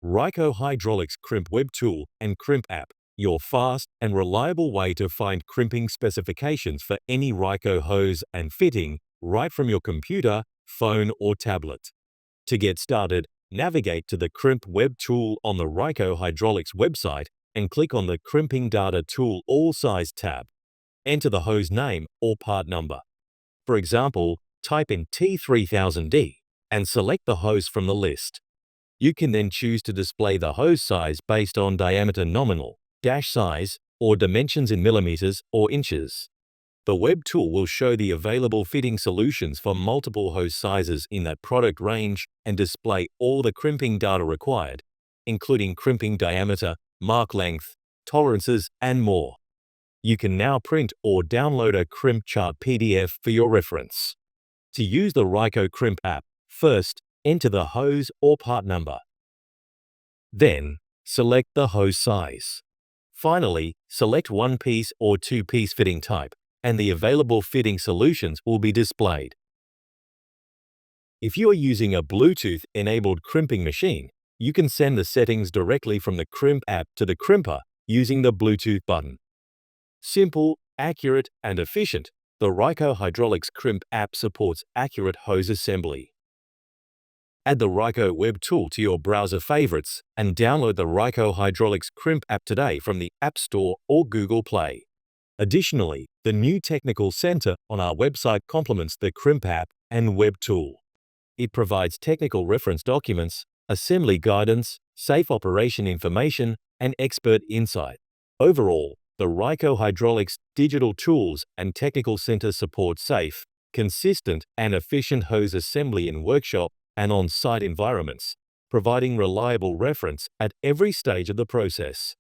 Ryco Hydraulics Crimp Web Tool and Crimp app, your fast and reliable way to find crimping specifications for any Ryco hose and fitting right from your computer, phone, or tablet. To get started, navigate to the Crimp Web Tool on the Ryco Hydraulics website and click on the Crimping Data Tool All Size tab. Enter the hose name or part number. For example, type in T3000D and select the hose from the list. You can then choose to display the hose size based on diameter nominal, dash size, or dimensions in millimeters or inches. The web tool will show the available fitting solutions for multiple hose sizes in that product range and display all the crimping data required, including crimping diameter, mark length, tolerances, and more. You can now print or download a crimp chart PDF for your reference. To use the Ryco Crimp app, first, enter the hose or part number. Then, select the hose size. Finally, select one-piece or two-piece fitting type, and the available fitting solutions will be displayed. If you are using a Bluetooth-enabled crimping machine, you can send the settings directly from the Crimp app to the crimper using the Bluetooth button. Simple, accurate, and efficient, the Ryco Hydraulics Crimp app supports accurate hose assembly. Add the Ryco web tool to your browser favorites and download the Ryco Hydraulics Crimp app today from the App Store or Google Play. Additionally, the new Technical Center on our website complements the Crimp app and web tool. It provides technical reference documents, assembly guidance, safe operation information, and expert insight. Overall, the Ryco Hydraulics digital tools and Technical Center support safe, consistent, and efficient hose assembly in workshop and on-site environments, providing reliable reference at every stage of the process.